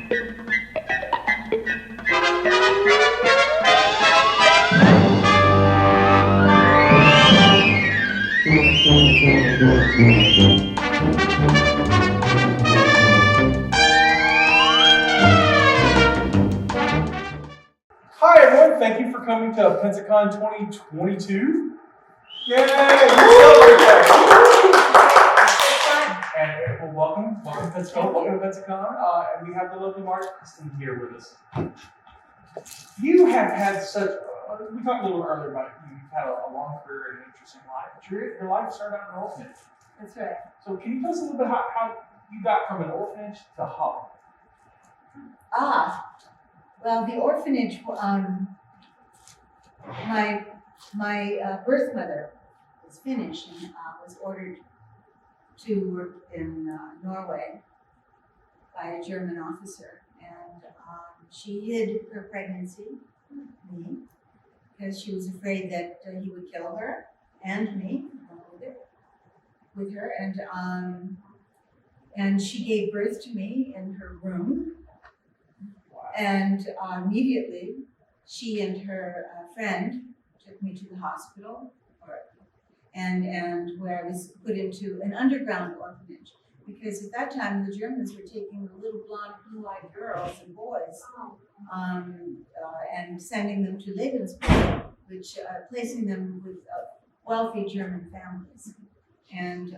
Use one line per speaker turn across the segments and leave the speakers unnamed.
Hi everyone, thank you for coming to Pensacon 2022. Yay! You celebrate that. And well, welcome to Pensacon. And we have the lovely Mark Preston here with us. You have had such, we talked a little earlier about it, you've had a long career and an interesting life, but your life started out in an orphanage.
That's right.
So can you tell us a little bit how you got from an orphanage to Hub?
Well, the orphanage, my birth mother was Finnish and was ordered to work in Norway by a German officer. And she hid her pregnancy from me because she was afraid that he would kill her and me with her. And she gave birth to me in her room. And immediately, she and her friend took me to the hospital, and where I was put into an underground orphanage. Because at that time, the Germans were taking the little blonde, blue-eyed girls and boys and sending them to Lebensborn, which placing them with wealthy German families. And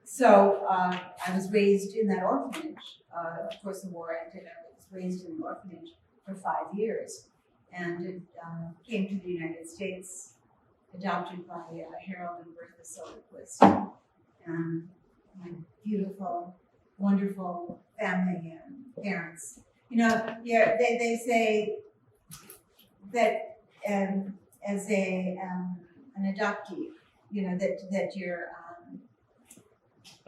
So I was raised in that orphanage. Of course, the war ended. I was raised in an orphanage for 5 years, and came to the United States, adopted by Harold and Bertha Soderquist, my beautiful, wonderful family and parents. You know, yeah, they say that as an adoptee, you know, that you're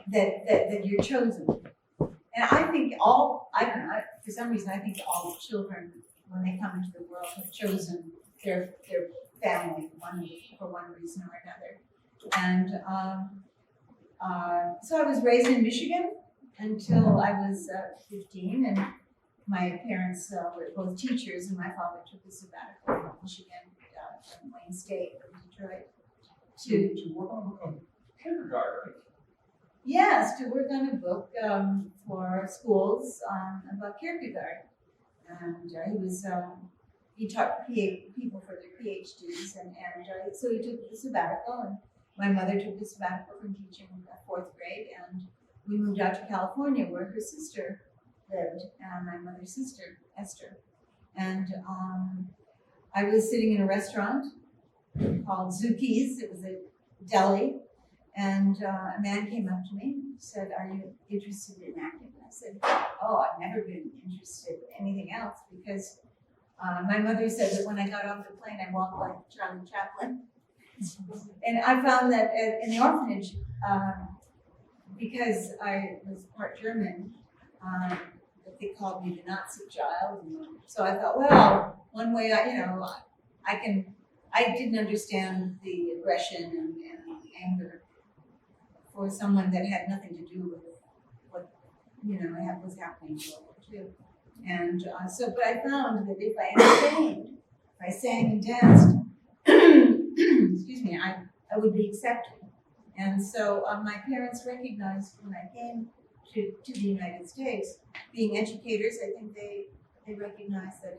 that you're chosen. And I think for some reason, I think all children, when they come into the world, have chosen their family for one reason or another. And so I was raised in Michigan until I was 15, and my parents were both teachers, and my father took a sabbatical in Michigan, from Wayne State, from Detroit,
To work on kindergarten.
Yes, to work on a book for schools about Kierkegaard. And he taught people for their PhDs, and so he took the sabbatical, and my mother took the sabbatical from teaching in the 4th grade, and we moved out to California where her sister lived, my mother's sister, Esther. And I was sitting in a restaurant called Zuki's. It was a deli. And a man came up to me and said, "Are you interested in acting?" And I said, "Oh, I've never been interested in anything else," because my mother said that when I got off the plane, I walked like Charlie Chaplin. And I found that in the orphanage, because I was part German, that they called me the Nazi child. And so I thought, well, one way I didn't understand the aggression and the anger for someone that had nothing to do with what was happening in World War II. And but I found that if I entertained, if I sang and danced, excuse me, I would be accepted. And so my parents recognized when I came to the United States, being educators, I think they recognized that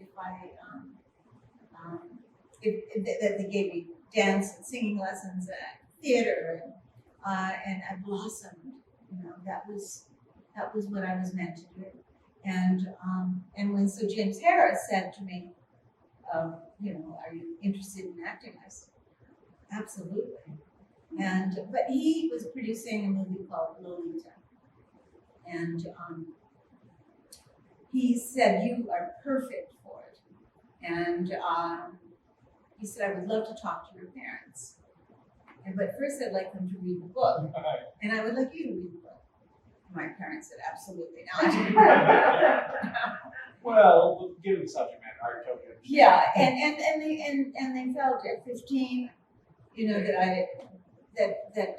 that they gave me dance and singing lessons and theater, and I blossomed. You know, that was what I was meant to do. And when James Harris said to me, "Are you interested in acting?" I said, "Absolutely." But he was producing a movie called Lolita, and he said, "You are perfect for it." And he said, "I would love to talk to your parents. But first I'd like them to read the book. And I would like you to read the book." My parents said, "Absolutely not."
Well, given the subject matter, I totally understand.
Yeah, and they felt at 15, that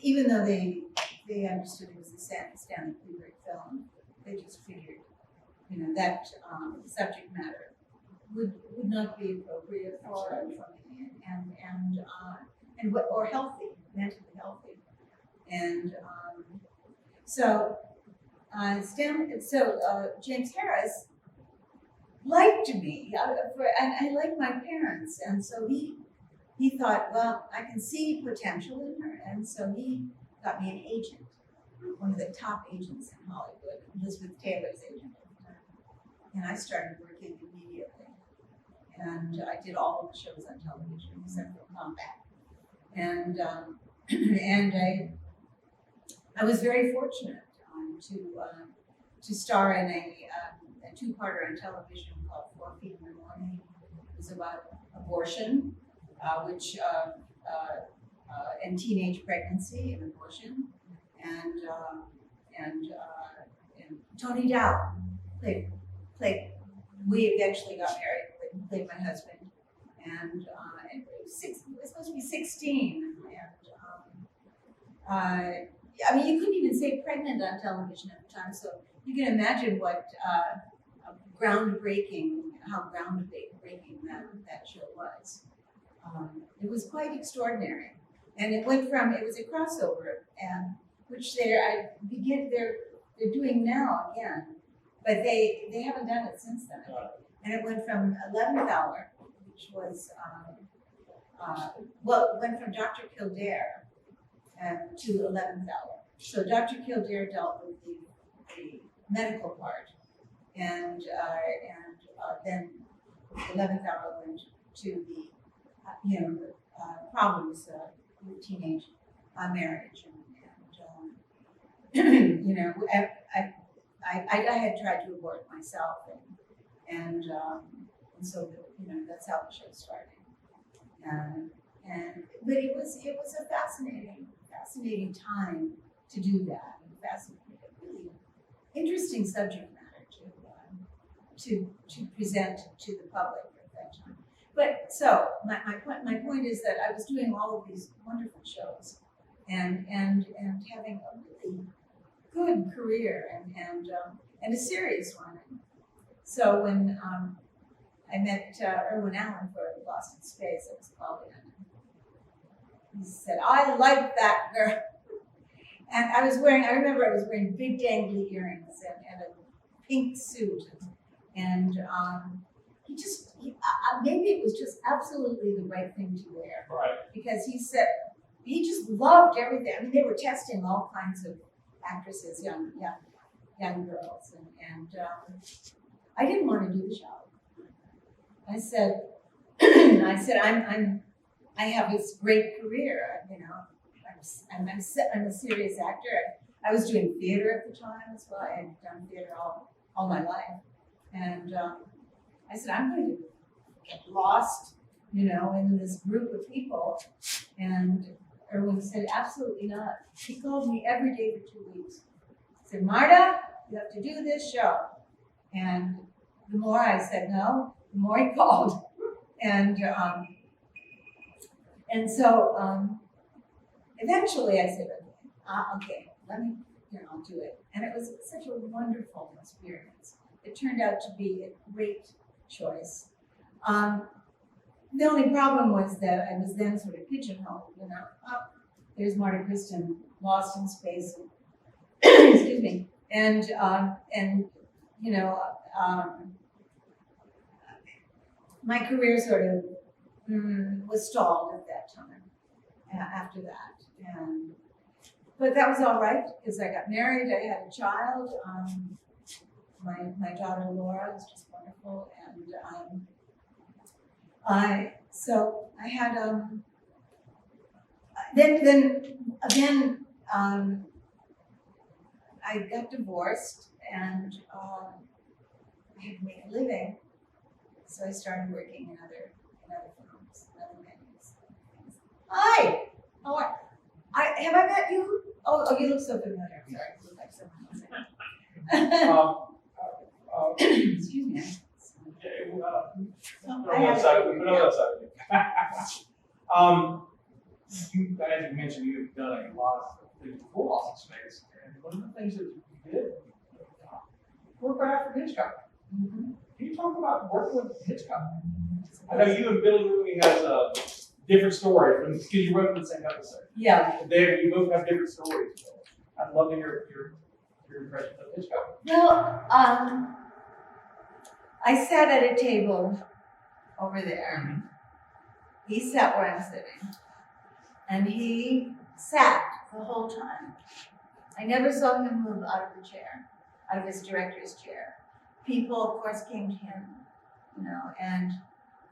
even though they they understood it was a Stanley Kubrick film. They just figured, that subject matter would not be appropriate for me, or healthy, mentally healthy, and James Harris liked me, and I liked my parents, and so he thought, well, I can see potential in her, and so he got me an agent, one of the top agents in Hollywood, Elizabeth Taylor's agent at the time, and I started working immediately, and I did all of the shows on television except for Combat, and I was very fortunate to star in a two-parter on television called 4 Feet in the Morning. It was about abortion, and teenage pregnancy and abortion, and Tony Dow played. We eventually got married, played my husband, and it was supposed to be 16, and I mean, you couldn't even say pregnant on television at the time, so you can imagine how groundbreaking that show was. It was quite extraordinary, and it was a crossover, and which they're doing now again, but they haven't done it since then. And it went from 11th Hour, which was it went from Dr. Kildare to 11th Hour. So Dr. Kildare dealt with the medical part, and then 11th Hour went to the problems with teenage marriage, I had tried to abort myself, and so that's how the show started, but it was a fascinating time to do that, and really interesting subject matter to present to the public at that time. But so my point is that I was doing all of these wonderful shows, and having a really good career and a serious one. So when I met Irwin Allen for Lost in Space, I was called in. He said, "I like that girl," and I remember I was wearing big dangly earrings and a pink suit, and maybe it was just absolutely the right thing to wear.
Right.
Because he said he just loved everything. I mean, they were testing all kinds of actresses, young girls, and I didn't want to do the show. I said, I have this great career. I'm a serious actor. I was doing theater at the time as well. I had done theater all my life, and I said, I'm going to get lost, in this group of people. And Irwin said, absolutely not. He called me every day for 2 weeks. He said, Marta, you have to do this show. And the more I said no, the more he called. And so eventually I said, okay, I'll do it. And it was such a wonderful experience. It turned out to be a great choice. The only problem was that I was then sort of pigeonholed, there's Marta Kristen, Lost in Space, excuse me, and my career sort of was stalled at that time. After that, but that was all right because I got married. I had a child. My daughter Laura was just wonderful, and so I had then again I got divorced, and I had to make a living, so I started working in other films, other venues. Hi, how are have I met you? Oh, you look so familiar. I'm sorry, you look like someone else. Excuse me.
I have as you mentioned, you've done a lot of the full office space. And one of the things that you did, work with Alfred Hitchcock. Can you talk about working with Hitchcock? I know you and Billy Mooney has different stories because you wrote in the same episode.
Yeah.
You both have different stories. I'd love to hear your impressions of Hitchcock.
Well, I sat at a table over there. He sat where I'm sitting, and he sat the whole time. I never saw him move out of the chair, out of his director's chair. People, of course, came to him, and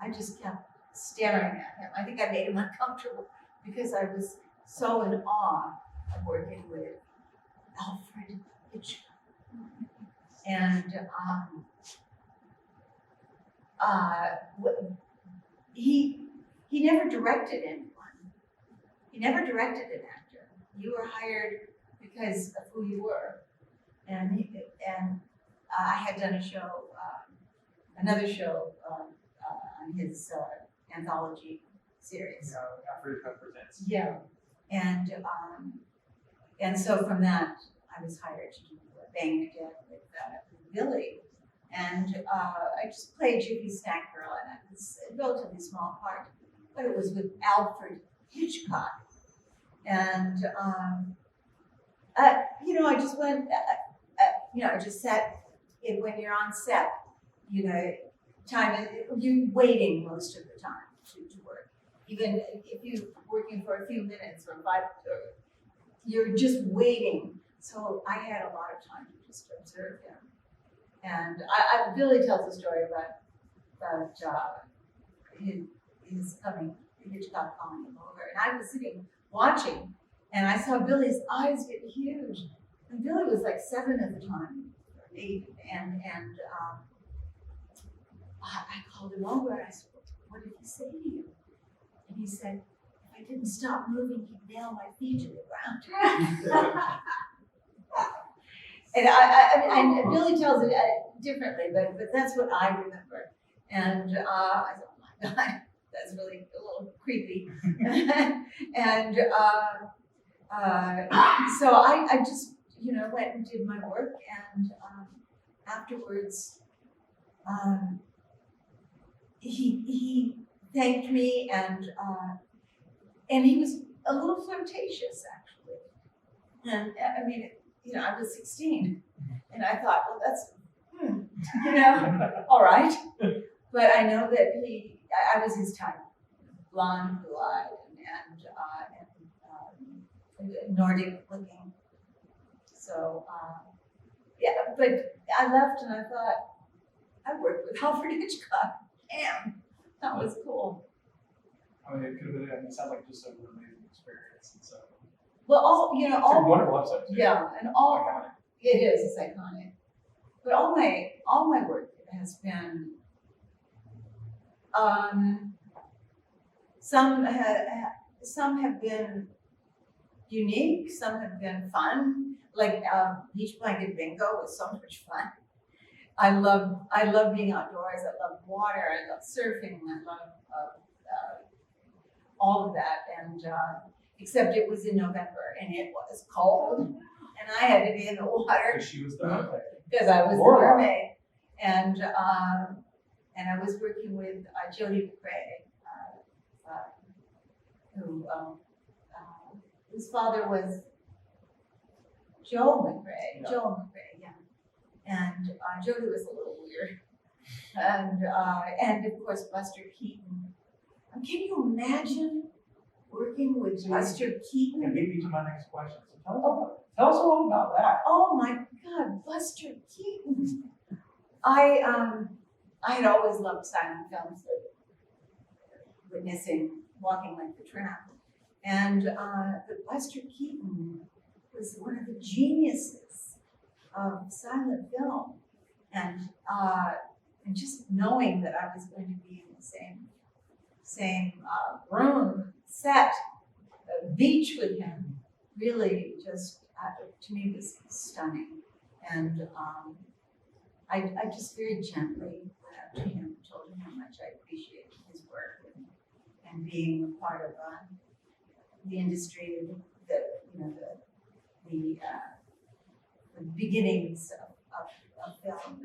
I just kept staring at him. I think I made him uncomfortable because I was so in awe of working with Alfred Hitchcock. And he never directed anyone. He never directed an actor. You were hired because of who you were. And I had done a show, another show on his anthology series.
Alfred Hitchcock Presents.
Yeah. And so from that, I was hired to do Banging Again with Billy. And I just played Jiffy Snack Girl, and it was a relatively small part, but it was with Alfred Hitchcock. And, I just went, I just sat, when you're on set, you're waiting most of the time to work. Even if you're working for a few minutes or 5, you're just waiting. So I had a lot of time to just observe him. And Billy tells a story about Hitchcock calling him over. And I was sitting watching, and I saw Billy's eyes get huge. And Billy was like 7 at the time, 8. And I called him over, and I said, "What did he say to you?" And he said, "If I didn't stop moving, he'd nail my feet to the ground." And Billy tells it differently, but that's what I remember. And I thought, "Oh my God, that's really a little creepy." And so I just, went and did my work. And afterwards, he thanked me, and he was a little flirtatious, actually. And I mean, I was 16, and I thought, well, that's, all right. But I know that I was his type, blonde, blue-eyed, and Nordic looking. So, but I left, and I thought, I worked with Alfred Hitchcock. Damn, that was cool.
I mean, it could have been, it sounds like just an amazing experience. And so,
Well,
it's a wonderful episode, too.
Yeah, and all,
Iconic.
it is, it's iconic. But all my work has been, some have been unique, some have been fun. Like Beach Blanket Bingo was so much fun. I love being outdoors. I love water. I love surfing. I love all of that. And except it was in November, and it was cold, and I had to be in the water
Because she was the mermaid.
because I was the mermaid. And I was working with Jodie McCrea, whose father was Joel McCrea.
Yeah.
Joel McCrea, yeah. And Jodie was a little weird, and of course Buster Keaton. Can you imagine working with Buster Keaton?
And maybe to my next question. So tell us all about that.
Oh my God, Buster Keaton! I had always loved silent films, witnessing, walking like the tramp, and but Buster Keaton was one of the geniuses of silent film, and just knowing that I was going to be in the same room, set, beach with him, really just to me was stunning. And I just very gently went up to him and told him how much I appreciated his work and being a part of the industry, the the beginnings of film,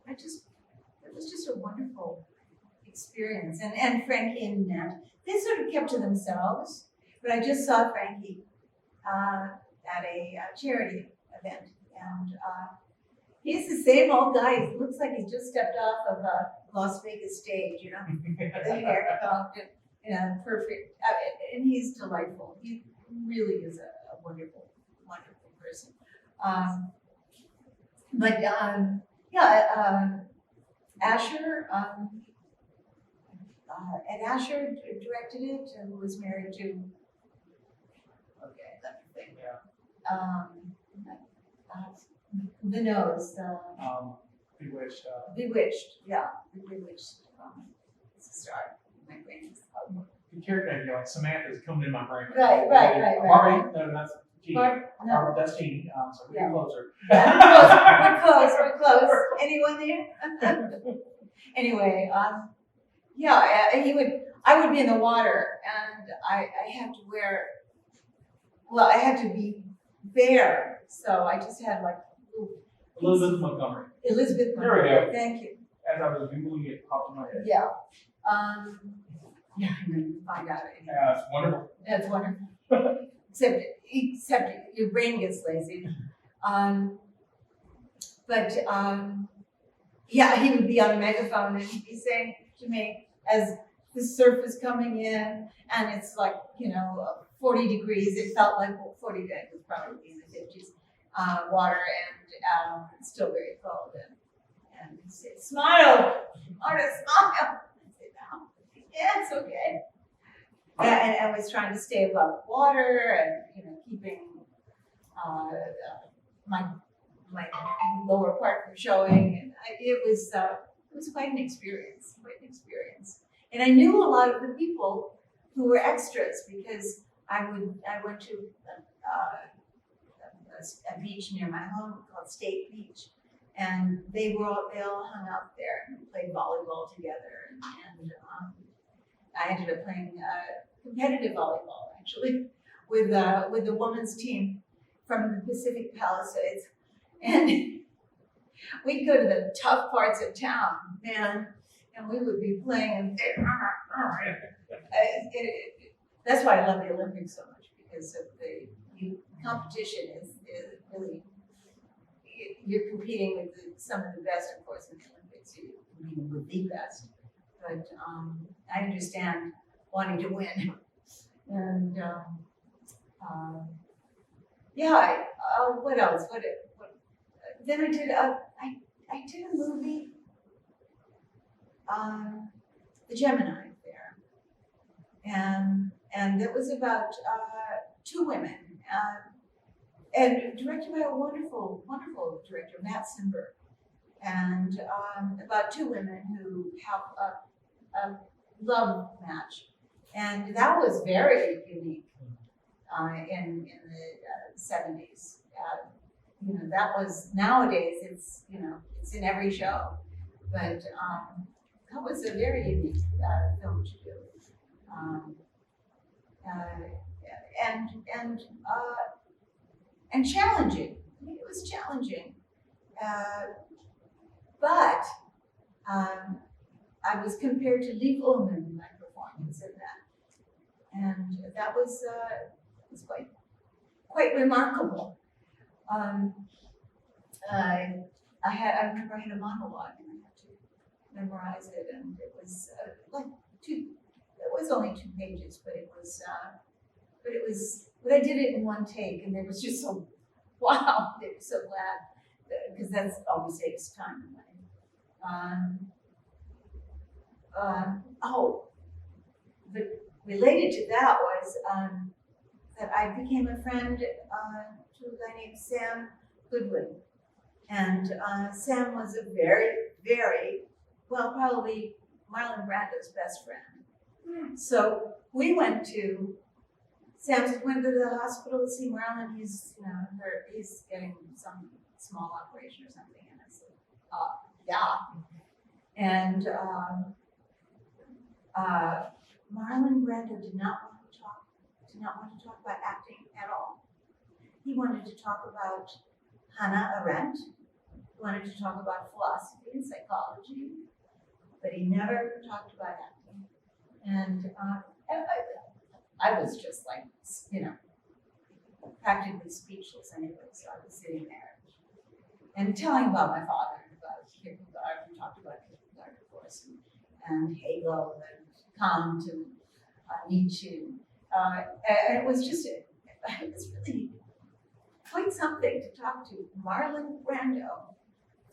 and it was just a wonderful experience. And Frankie and Nat, they sort of kept to themselves, but I just saw Frankie at a charity event, and he's the same old guy. He looks like he's just stepped off of a Las Vegas stage, you know, the hair combed, and perfect. And he's delightful. He really is a wonderful, wonderful person. Asher, Ed Asher directed it and was married to, okay, let me think. The Nose,
Bewitched.
Bewitched, yeah, Bewitched. It's a star. My brain is.
The character name, like Samantha's coming in my brain.
Right.
Barbie, no, that's Jeannie.
No.
That's Jeannie. So we're
Yeah.
closer.
Yeah, we're close. Anyone there? Anyway, I would be in the water, and I had to wear. Well, I had to be bare, so I just had like.
Elizabeth Montgomery.
Elizabeth
There we
Montgomery.
go.
Thank you.
As I was Googling it, popped in my head.
Yeah. Yeah, I know you find out.
Yeah, it's wonderful.
That's wonderful. except your brain gets lazy. Yeah, he would be on a megaphone and he'd be saying to me as the surf is coming in and it's like, 40 degrees. It felt like 40 degrees, it was probably in the 50s. Water and it's still very cold. And he'd say, smile, artist, smile. I'd say, no, yeah, it's okay. And I was trying to stay above water and, keeping my lower part from showing. And it was quite an experience, And I knew a lot of the people who were extras because I went to a beach near my home called State Beach, and they all hung out there and played volleyball together. And I ended up playing competitive volleyball actually with the women's team from the Pacific Palisades, and we'd go to the tough parts of town, man, and we would be playing. That's why I love the Olympics so much because of the competition is really. You're competing with some of the best, of course, in the Olympics. You're competing with the best. But I understand wanting to win. And what else? Then I did a movie, The Gemini Affair, and that was about two women. And directed by a wonderful, wonderful director, Matt Simber, and about two women who have a love match, and that was very unique in the 70s. That was nowadays it's in every show, but that was a very unique film to do, and challenging. It was challenging, but I was compared to Lee Ullman in my performance in that, and that was quite remarkable. I remember I had a monologue and I had to memorize it, and it was It was only 2 pages, but I did it in one take, and it was just so, wow, they were so glad, because that's always saves time and money. But related to that was that I became a friend to a guy named Sam Goodwin, and Sam was a very, very, well, probably Marlon Brando's best friend. So we went to Sam said, "Want to go to the hospital to see Marlon? He's getting some small operation or something." And I said, "Yeah." And Marlon Brando did not want to talk about acting at all. he wanted to talk about Hannah Arendt. He wanted to talk about philosophy and psychology, but he never talked about acting. And I was just like, practically speechless anyway, so I was sitting there and telling about my father and about Kierkegaard. We talked about Kierkegaard, of course, and Hegel and Kant and Nietzsche. And it was really quite something to talk to Marlon Brando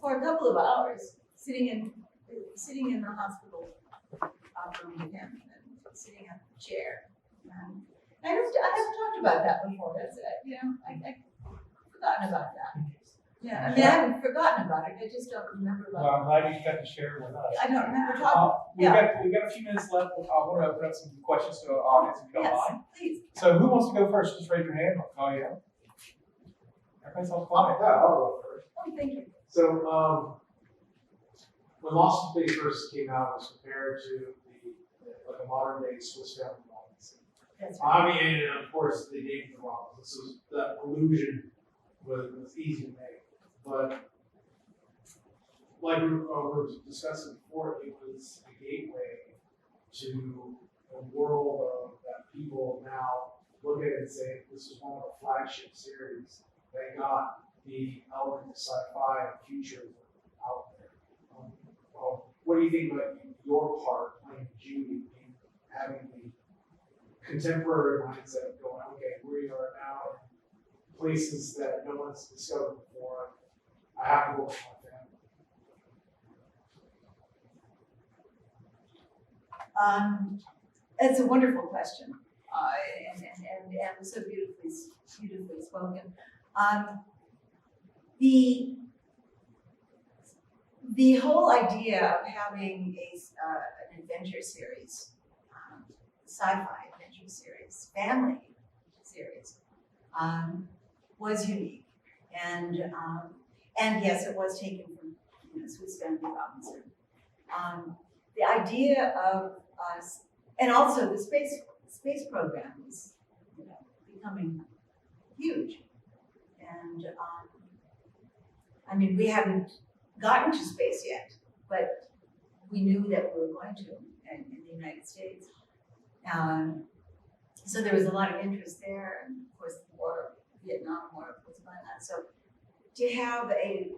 for a couple of hours, sitting in the hospital room with him and sitting in a chair. And I haven't talked about that before. That's it. I've forgotten about that. Yeah, I mean, I haven't forgotten about it. I just don't remember about
Well, I'm glad you got to share it with us.
I don't remember talking.
We've got a few minutes left. I want to open up some questions to our audience if you don't
Yes,
mind.
please.
So who wants to go first? Just raise your hand. I'll call you out. Everybody's all quiet.
Yeah, I'll go first.
Oh, thank you.
So, when Lost in Space first came out, it was compared to like a modern day Swiss Family Robinson.
That's right.
I mean, and of course, they named the Robinson. This was that illusion was easy to make. But like we were discussing before, it was a gateway to a world of that people now look at it and say, this is one of the flagship series that got the element of sci-fi and futurism out there. What do you think about your part playing Judy, having the contemporary mindset of going, okay, we are now in places that no one's discovered before. I have to go with my family.
It's a wonderful question, and so beautifully spoken. The whole idea of having an adventure series, sci-fi adventure series, family series, was unique, and yes, it was taken from Swiss Family Robinson. The idea of us, and also the space program is becoming huge, and I mean, we haven't gotten to space yet, but we knew that we were going to in the United States. So there was a lot of interest there, and of course the Vietnam War was going on. So to have a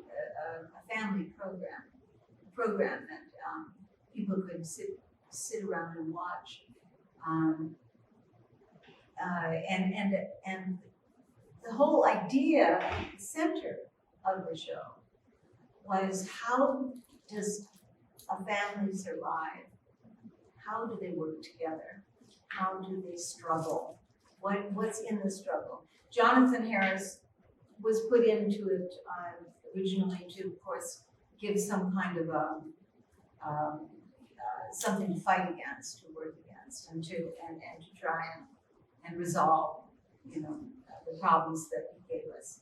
family program that people could sit around and watch, and the whole idea, the center of the show was, how does a family survive? How do they work together? How do they struggle? What's in the struggle? Jonathan Harris was put into it originally to, of course, give some kind of something to fight against, to work against, and to try and resolve, the problems that he gave us.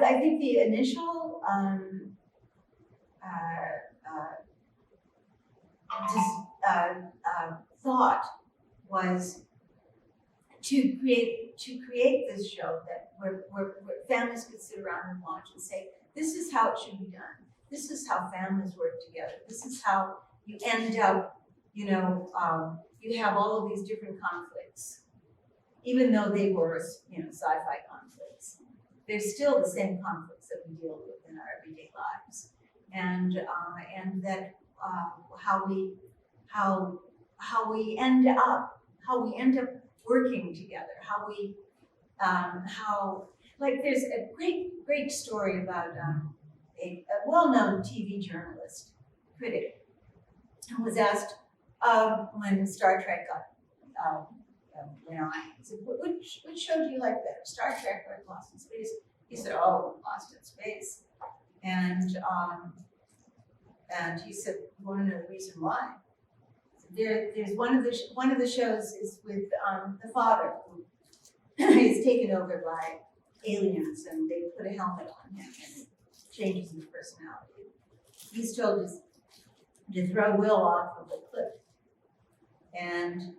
I think the initial thought was to create this show that where families could sit around and watch and say, this is how it should be done. This is how families work together. This is how you end up, you have all of these different conflicts, even though they were, sci-fi conflicts. They're still the same conflicts that we deal with in our everyday lives, and that how we end up working together, there's a great story about a well-known TV journalist, critic, who was asked when Star Trek went on, he said, which show do you like better, Star Trek or Lost in Space? He said, oh, Lost in Space. And he said, you want to know the reason why? There's one of the shows is with the father who is taken over by aliens, and they put a helmet on him and it changes his personality. He's told to throw Will off of a cliff, and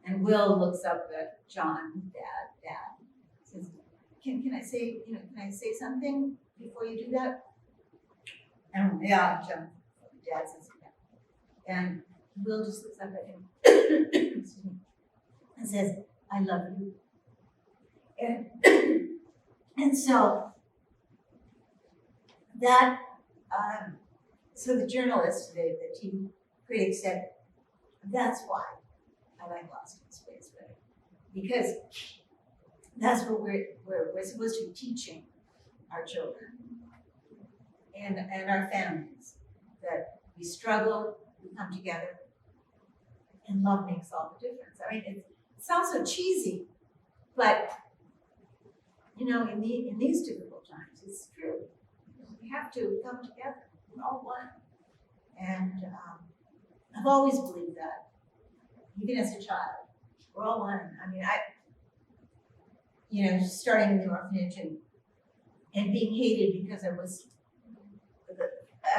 And Will looks up at John, Dad, says, can I say, can I say something before you do that? And yeah, John, Dad says, yeah. And Will just looks up at him excuse me, and says, I love you. And so that, so the journalist, the TV critic said, that's why I like Lost in Space better. Because that's what we're supposed to be teaching our children and our families, that we struggle, we come together, and love makes all the difference. I mean, it sounds so cheesy, but in these difficult times, it's true. We have to come together. We're all one. And I've always believed that, even as a child. We're all one. I mean, starting in the orphanage and being hated because I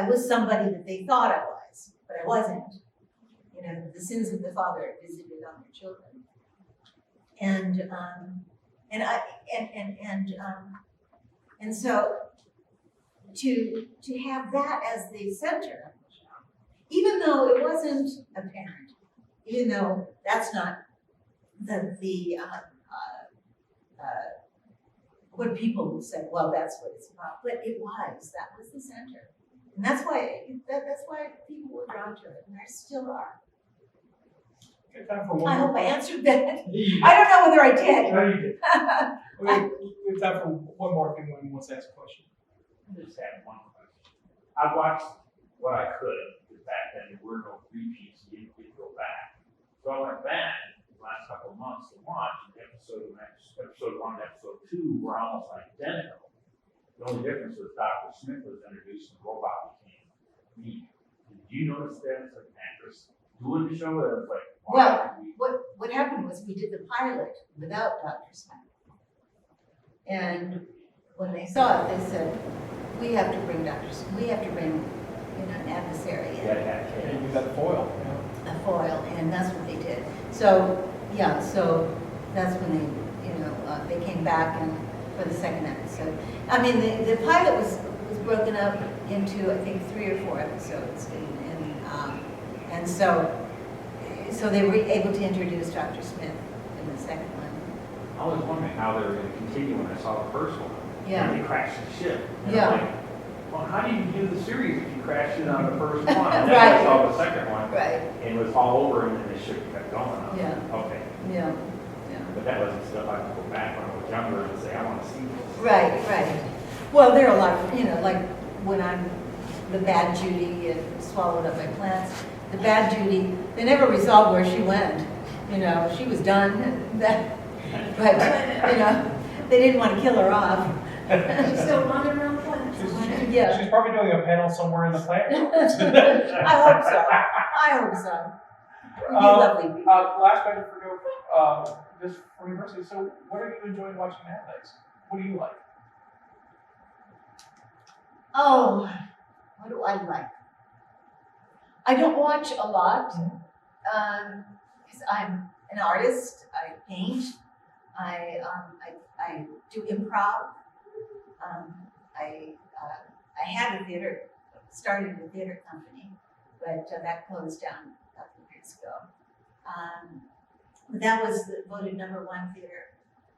was somebody that they thought I was, but I wasn't. The sins of the father visited on their children. And so to have that as the center, even though it wasn't apparent, even though that's not what people said, well, that's what it's about, but that was the center. And that's why people were drawn to it, and there still are.
Okay, time for one
I
more.
hope I answered that.
You
I don't know whether I did.
No, you did. We have time for one more if anyone wants to ask a question.
I just had one question. I watched what I could, because back then there were no repeats, you didn't get to go back. So I went back the last couple of months to watch, and episode 1 and episode 2 were almost identical. The only difference was Dr. Smith was introduced and the robot became me. Did you notice that as an actress doing the show? That was like, wow.
Well, what happened was we did the pilot without Dr. Smith. And when they saw it, they said, we have to bring an adversary in.
And you got foil.
A foil, and that's what they did. So that's when they came back and for the second episode. I mean, the pilot was broken up into, I think, 3 or 4 episodes, and so they were able to introduce Dr. Smith in the second one.
I was wondering how they were going to continue when I saw the first one.
Yeah.
And they crashed the ship. And
Yeah.
I'm like, well, how do you do the series if you crashed it on the first one? And then
Right.
I saw the second one.
Right.
And it was all over, and then the ship kept going.
Yeah.
Okay.
Yeah.
But that wasn't stuff I could go back when I was younger and say, I want to see this.
Right. Well, there are a lot of, like when I'm the bad Judy and swallowed up my plants, the bad Judy, they never resolved where she went. She was done, and that, but, they didn't want to kill her off.
She's still running around plants.
Yeah.
She's probably doing a panel somewhere in the plant.
I hope so. You'd be lovely people.
Last question for Joe, just from university. So, what are you enjoying watching nowadays? What do you like?
Oh, what do I like? I don't watch a lot, because I'm an artist. I paint. I do improv. I had a theater, started a theater company, but that closed down a couple of years ago. But that was voted #1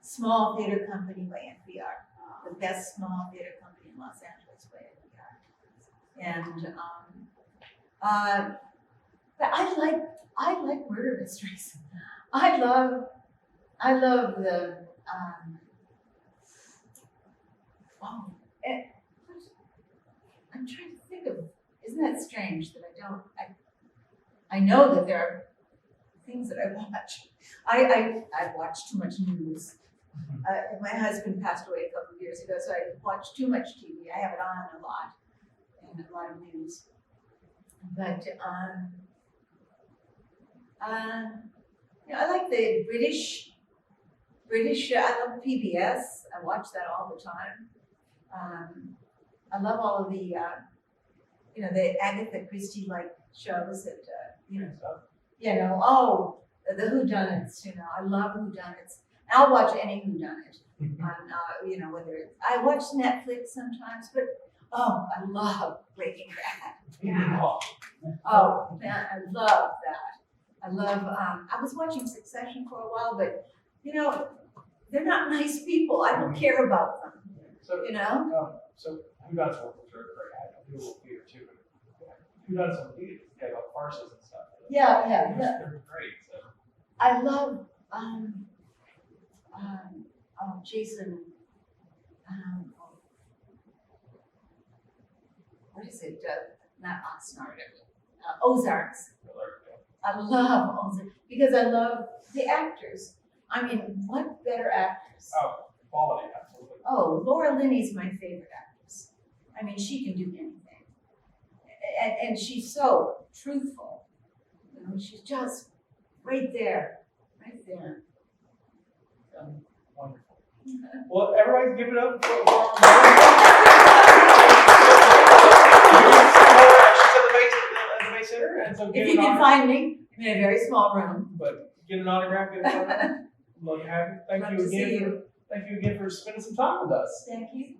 small theater company by NPR, the best small theater company in Los Angeles by NPR. And but I like murder mysteries. I love the I'm trying to think of, isn't that strange that I know that there are things that I watch. I watch too much news. My husband passed away a couple of years ago, so I watch too much TV. I have it on a lot, and a lot of news. But I like the British. I love PBS. I watch that all the time. I love all of the the Agatha Christie like shows that the whodunits, you know, I love whodunits. I'll watch any whodunit on, you know, whether it's, I watch Netflix sometimes, but, oh, I love Breaking Bad.
Yeah.
Oh, man, I love that. I love, I was watching Succession for a while, but, you know, they're not nice people. I don't care about them,
So,
you know?
so who does work with Jared Craig? I do a little theater too. But who does some theater? Yeah, like farces and stuff.
Yeah, yeah, yeah.
They're great. So.
I love, Jason, what is it? Not Oxnard, Ozarks. I love Ozarks because I love the actors. I mean, what better actors?
Oh, quality, absolutely.
Oh, Laura Linney's my favorite actress. I mean, she can do anything. And she's so truthful. You know, she's just right there, right there. So.
Wonderful. Well, everybody give it up for she's at the Bay Center, and so
If
get
you
an
can
autograph.
find me, I'm in a very small room.
But get an autograph, get a photo. Love to have you. Thank
Love
you
to see
again.
you.
Thank you again for spending some time with us.
Thank you.